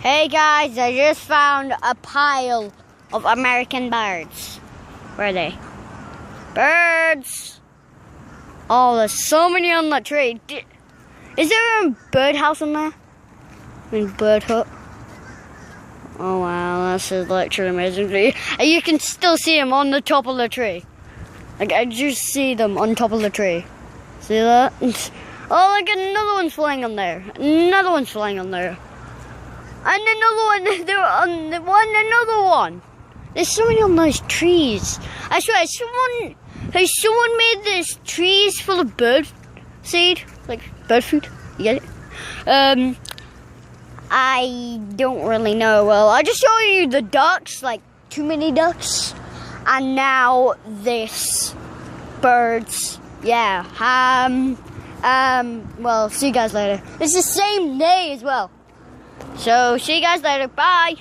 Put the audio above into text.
Hey guys, I just found a pile of American birds. Where are they? Birds! Oh, there's so many on that tree. Is there a birdhouse in there? I mean, bird hut. Oh wow, this is literally amazing. You can still see them on the top of the tree. Like, I just see them on top of the tree. See that? Oh, look, another one's flying on there. Another one's flying on there. And another one, there on another one. There's so many on those trees. I swear, has someone made these trees full of bird seed? Like, bird food? You get it? I don't really know. Well, I just showed you the ducks, like, too many ducks. And now this. Birds. Yeah. Well, see you guys later. It's the same day as well. So, see you guys later. Bye.